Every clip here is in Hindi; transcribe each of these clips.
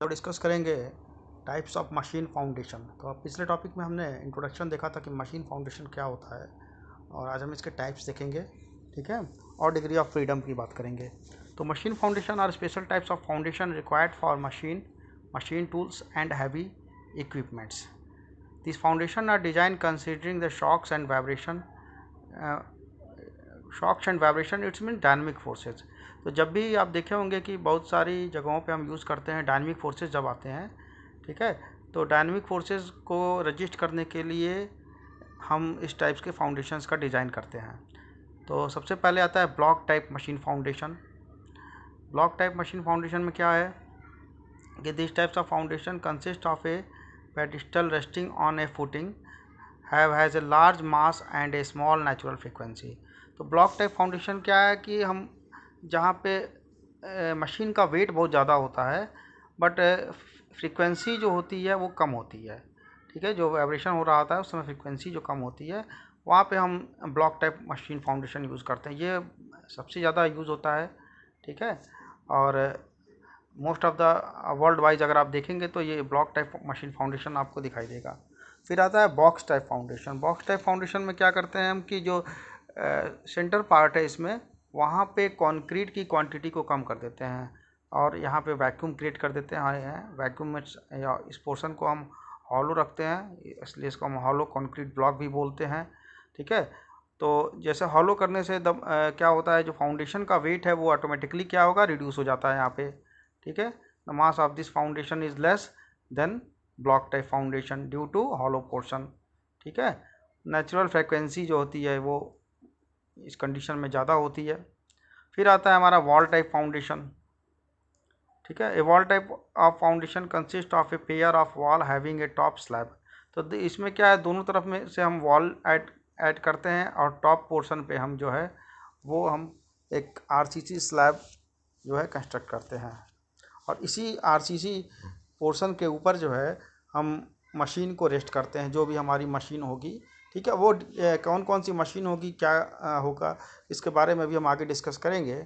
तो डिस्कस करेंगे टाइप्स ऑफ मशीन फाउंडेशन। तो अब पिछले टॉपिक में हमने इंट्रोडक्शन देखा था कि मशीन फाउंडेशन क्या होता है, और आज हम इसके टाइप्स देखेंगे, ठीक है, और डिग्री ऑफ फ्रीडम की बात करेंगे। तो machine foundation are special types of foundation required for machine tools and heavy equipments. This foundation are design considering the shocks and vibration, it's mean dynamic forces. तो जब भी आप देखे होंगे कि बहुत सारी जगहों पे हम यूज़ करते हैं डायनामिक फोर्सेज जब आते हैं, ठीक है, तो डायनामिक फोर्सेज को रजिस्ट करने के लिए हम इस टाइप्स के फाउंडेशंस का डिज़ाइन करते हैं। तो सबसे पहले आता है block type machine foundation. Block type machine foundation में क्या है कि this types of foundation consist of A pedestal resting on A footing has a large mass and A small natural frequency. तो ब्लॉक टाइप फाउंडेशन क्या है कि हम जहाँ पे मशीन का वेट बहुत ज़्यादा होता है बट फ्रीक्वेंसी जो होती है वो कम होती है, ठीक है, जो वाइब्रेशन हो रहा होता है उस समय फ्रीक्वेंसी जो कम होती है, वहाँ पे हम block type machine foundation use करते हैं। ये सबसे ज़्यादा यूज़ होता है, ठीक है, और most of the world wise अगर आप देखेंगे तो ये ब्लॉक टाइप मशीन फाउंडेशन आपको दिखाई देगा। फिर आता है box type foundation. Box type foundation में क्या करते हैं हम कि जो सेंटर पार्ट है इसमें, वहाँ पे कंक्रीट की क्वांटिटी को कम कर देते हैं और यहाँ पे वैक्यूम क्रिएट कर देते हैं। वैक्यूम में या इस पोर्शन को हम हॉलो रखते हैं, इसलिए इसको हम हॉलो कंक्रीट ब्लॉक भी बोलते हैं, ठीक है। तो जैसे हॉलो करने से क्या होता है, जो फाउंडेशन का वेट है वो ऑटोमेटिकली क्या होगा, रिड्यूस हो जाता है यहाँ पे, ठीक है। The mass of this foundation is less than block type foundation due to hollow portion, ठीक है। नेचुरल फ्रिक्वेंसी जो होती है वो इस कंडीशन में ज़्यादा होती है। फिर आता है हमारा वॉल टाइप फाउंडेशन, ठीक है। A wall type of foundation consist of a pair of wall having a top slab. तो इसमें क्या है, दोनों तरफ में से हम वॉल ऐड करते हैं और टॉप पोर्शन पे हम जो है वो हम एक आरसीसी स्लैब जो है कंस्ट्रक्ट करते हैं, और इसी आरसीसी पोर्शन के ऊपर जो है हम मशीन को रेस्ट करते हैं, जो भी हमारी मशीन होगी, ठीक है। वो कौन कौन सी मशीन होगी, क्या होगा, इसके बारे में भी हम आगे डिस्कस करेंगे,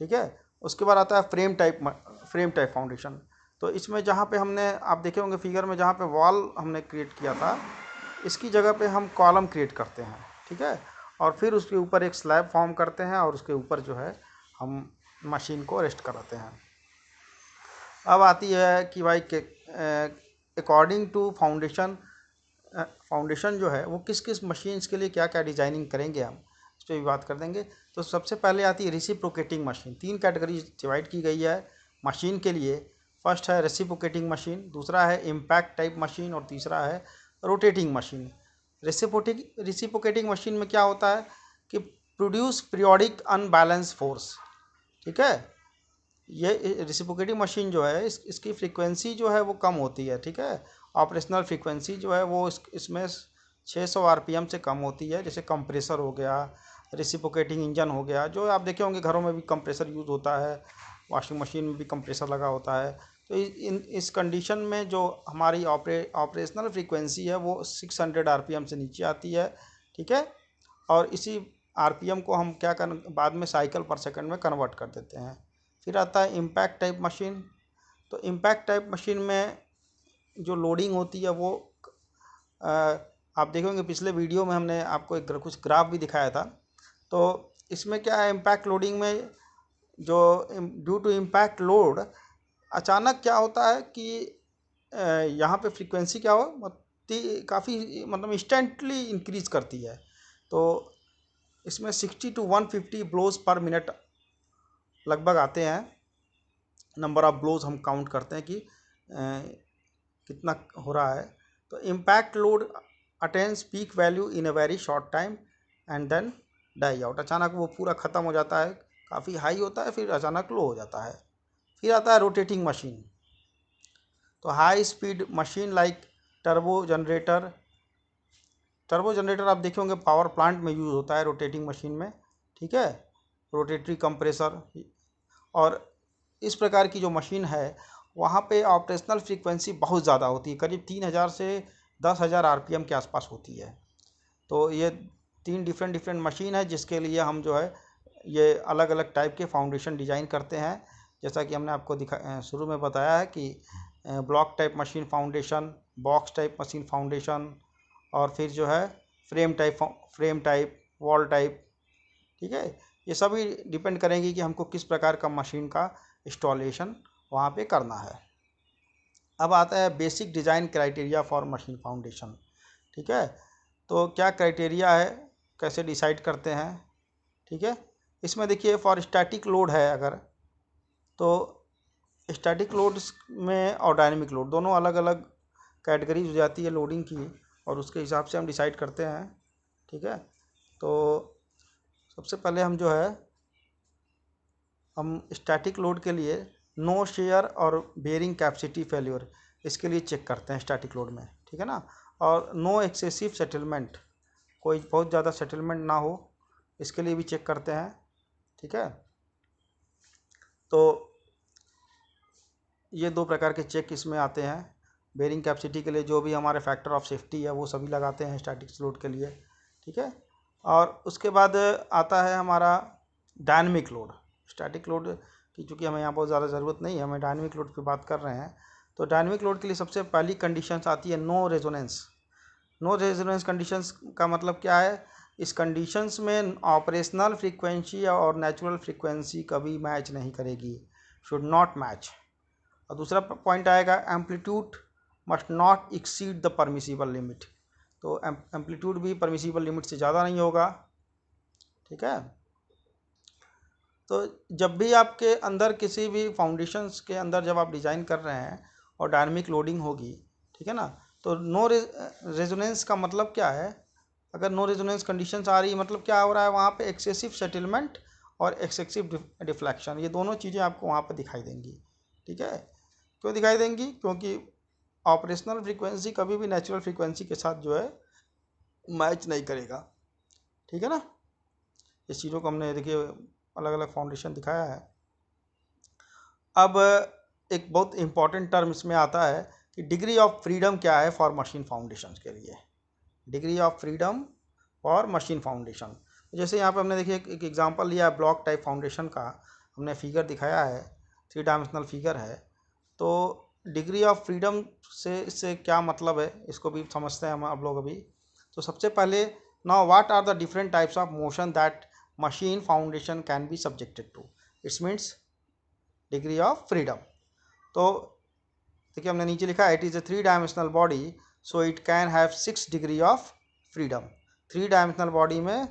ठीक है। उसके बाद आता है फ्रेम टाइप फाउंडेशन। तो इसमें जहाँ पे हमने आप देखे होंगे फिगर में, जहाँ पे वॉल हमने क्रिएट किया था, इसकी जगह पे हम कॉलम क्रिएट करते हैं, ठीक है, और फिर उसके ऊपर एक स्लैब फॉर्म करते हैं और उसके ऊपर जो है हम मशीन को रेस्ट कराते हैं। अब आती है कि भाई अकॉर्डिंग टू फाउंडेशन जो है वो किस किस मशीन्स के लिए क्या क्या डिज़ाइनिंग करेंगे, हम इस पर भी बात कर देंगे। तो सबसे पहले आती है रेसिप्रोकेटिंग मशीन। तीन कैटेगरी डिवाइड की गई है मशीन के लिए। फर्स्ट है रेसिप्रोकेटिंग मशीन, दूसरा है इम्पैक्ट टाइप मशीन, और तीसरा है रोटेटिंग मशीन। रेसिप्रोकेटिंग मशीन में क्या होता है कि प्रोड्यूस पीरियोडिक अनबैलेंस फोर्स, ठीक है। ये रेसिप्रोकेटिंग मशीन जो है इसकी फ्रीक्वेंसी जो है वो कम होती है, ठीक है। ऑपरेशनल फ्रीक्वेंसी जो है वो इसमें 600 आरपीएम से कम होती है। जैसे कंप्रेसर हो गया, रेसिप्रोकेटिंग इंजन हो गया, जो आप देखे होंगे घरों में भी कंप्रेसर यूज़ होता है, वॉशिंग मशीन में भी कंप्रेसर लगा होता है। तो इस कंडीशन में जो हमारी ऑपरेशनल फ्रीक्वेंसी है वो 600 आरपीएम से नीचे आती है, ठीक है। और इसी आरपीएम को हम क्या कर बाद में साइकिल पर सेकंड में कन्वर्ट कर देते हैं। फिर आता है इम्पैक्ट टाइप मशीन। तो इम्पैक्ट टाइप मशीन में जो लोडिंग होती है वो आप देखेंगे पिछले वीडियो में हमने आपको एक कुछ ग्राफ भी दिखाया था। तो इसमें क्या है, इम्पैक्ट लोडिंग में जो ड्यू टू इम्पैक्ट लोड अचानक क्या होता है कि यहाँ पे फ्रीक्वेंसी क्या हो काफ़ी मतलब इंस्टेंटली इंक्रीज करती है। तो इसमें 60 to 150 ब्लोज पर मिनट लगभग आते हैं। नंबर ऑफ ब्लोज हम काउंट करते हैं कि कितना हो रहा है। तो impact load attains peak value in a very short time and then die out. अचानक वो पूरा ख़त्म हो जाता है, काफ़ी हाई होता है, फिर अचानक लो हो जाता है। फिर आता है रोटेटिंग मशीन। तो high speed machine like turbo generator आप देखे होंगे पावर प्लांट में यूज़ होता है रोटेटिंग मशीन में, ठीक है। रोटेटरी कंप्रेसर और इस प्रकार की जो मशीन है वहाँ पे ऑपरेशनल फ्रीक्वेंसी बहुत ज़्यादा होती है, करीब 3000 से 10,000 आरपीएम के आसपास होती है। तो ये तीन डिफरेंट मशीन है जिसके लिए हम जो है ये अलग अलग टाइप के फाउंडेशन डिज़ाइन करते हैं। जैसा कि हमने आपको शुरू में बताया है कि block type machine foundation, box type machine foundation, और फिर जो है फ्रेम टाइप, वॉल टाइप। ठीक है, ये सभी डिपेंड करेंगी कि हमको किस प्रकार का मशीन का इंस्टॉलेशन वहाँ पे करना है। अब आता है basic design criteria for machine foundation. ठीक है, तो क्या क्राइटेरिया है, कैसे डिसाइड करते हैं। ठीक है, इसमें देखिए फॉर स्टैटिक लोड है अगर, तो स्टैटिक लोड में और डायनेमिक लोड दोनों अलग अलग कैटेगरीज हो जाती है लोडिंग की, और उसके हिसाब से हम डिसाइड करते हैं। ठीक है, तो सबसे पहले हम स्टैटिक लोड के लिए नो शेयर और बेयरिंग कैपेसिटी फेल्योर, इसके लिए चेक करते हैं स्टैटिक लोड में। ठीक है ना, और नो एक्सेसिव सेटलमेंट, कोई बहुत ज़्यादा सेटलमेंट ना हो, इसके लिए भी चेक करते हैं। ठीक है, तो ये दो प्रकार के चेक इसमें आते हैं। बेयरिंग कैपेसिटी के लिए जो भी हमारे फैक्टर ऑफ सेफ्टी है वो सभी लगाते हैं स्टैटिक लोड के लिए। ठीक है, और उसके बाद आता है हमारा डायनेमिक लोड। स्टैटिक लोड की चूँकि हमें यहाँ बहुत ज़्यादा ज़रूरत नहीं है, हमें डायनेमिक लोड की बात कर रहे हैं। तो डायनेमिक लोड के लिए सबसे पहली कंडीशंस आती है no resonance. No resonance conditions का मतलब क्या है, इस कंडीशंस में ऑपरेशनल फ्रीक्वेंसी और नेचुरल फ्रीक्वेंसी कभी मैच नहीं करेगी, शुड नॉट मैच। और दूसरा पॉइंट आएगा amplitude must not exceed the permissible limit, तो एम्पलीट्यूड भी परमिसिबल लिमिट से ज़्यादा नहीं होगा। ठीक है, तो जब भी आपके अंदर किसी भी फाउंडेशंस के अंदर जब आप डिज़ाइन कर रहे हैं और डायनेमिक लोडिंग होगी, ठीक है ना, तो नो रेजोनेंस का मतलब क्या है, अगर नो रेजोनेंस कंडीशंस आ रही है मतलब क्या हो रहा है, वहाँ पे एक्सेसिव सेटलमेंट और एक्सेसिव डिफ्लेक्शन, ये दोनों चीज़ें आपको वहाँ पे दिखाई देंगी। ठीक है, क्यों दिखाई देंगी, क्योंकि ऑपरेशनल फ्रीक्वेंसी कभी भी नेचुरल फ्रीक्वेंसी के साथ जो है मैच नहीं करेगा। ठीक है ना, इस चीज़ों को हमने देखिए अलग अलग फाउंडेशन दिखाया है। अब एक बहुत इंपॉर्टेंट टर्म इसमें आता है कि डिग्री ऑफ फ्रीडम क्या है फॉर मशीन फाउंडेशन के लिए। Degree of freedom for machine foundation, जैसे यहाँ पे हमने देखिए एक एग्जांपल लिया है ब्लॉक टाइप फाउंडेशन का, हमने फिगर दिखाया है, 3 डायमेंशनल फिगर है। तो डिग्री ऑफ फ्रीडम से इससे क्या मतलब है, इसको भी समझते हैं हम आप लोग अभी। तो सबसे पहले now what are the different types of motion that machine foundation can be subjected to, it's means degree of freedom. तो देखिए हमने नीचे लिखा है it is a 3 dimensional body so it can have 6 degree of freedom. 3 dimensional body में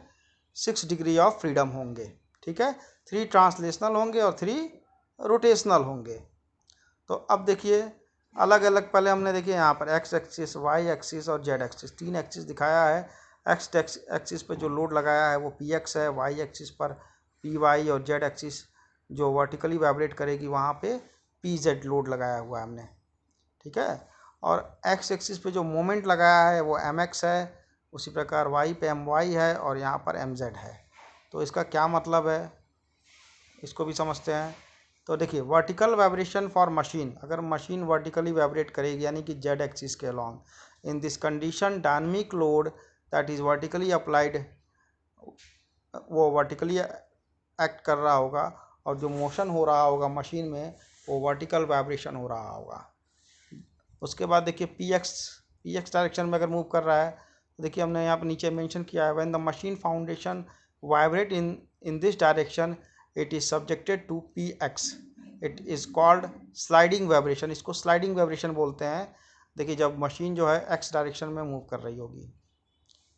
6 डिग्री ऑफ फ्रीडम होंगे। ठीक है, 3 ट्रांसलेशनल होंगे और 3 रोटेशनल होंगे। तो अब देखिए अलग अलग, पहले हमने देखिए यहाँ पर एक्स एक्सिस, वाई एक्सिस और जेड एक्सिस, 3 एक्सिस दिखाया है। एक्स एक्सिस पर जो लोड लगाया है वो पी एक्स है, वाई एक्सिस पर पी वाई, और जेड एक्सिस जो वर्टिकली वाइब्रेट करेगी वहाँ पे पी जेड लोड लगाया हुआ है हमने। ठीक है, और एक्स एक्सिस पे जो मोमेंट लगाया है वो एम एक्स है, उसी प्रकार वाई पे एम वाई है और यहाँ पर एम जेड है। तो इसका क्या मतलब है, इसको भी समझते हैं। तो देखिए वर्टिकल वाइब्रेशन फॉर मशीन, अगर मशीन वर्टिकली वाइब्रेट करेगी यानी कि जेड एक्सिस के along, in this condition dynamic load that is vertically applied, वो वर्टिकली एक्ट कर रहा होगा, और जो मोशन हो रहा होगा मशीन में वो वर्टिकल वाइब्रेशन हो रहा होगा। उसके बाद देखिए पी एक्स डायरेक्शन में अगर मूव कर रहा है, तो देखिए हमने यहाँ पर नीचे मेंशन किया है when the machine foundation vibrate in this direction it is subjected to P X, it is called sliding vibration, इसको स्लाइडिंग वाइब्रेशन बोलते हैं। देखिए जब मशीन जो है एक्स डायरेक्शन में मूव कर रही होगी,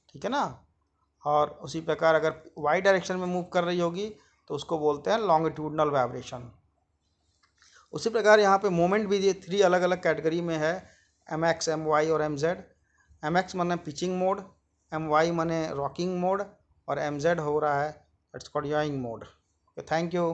ठीक है ना, और उसी प्रकार अगर वाई डायरेक्शन में मूव कर रही होगी तो उसको बोलते हैं लॉन्गिट्यूडनल वाइब्रेशन। उसी प्रकार यहाँ पे मोमेंट भी ये 3 अलग अलग कैटेगरी में है, एम एक्स, एम वाई और एम जेड। एम एक्स माने पिचिंग मोड, एम वाई माने रॉकिंग मोड, और एम जेड हो रहा है it's called yawing mode. Thank you.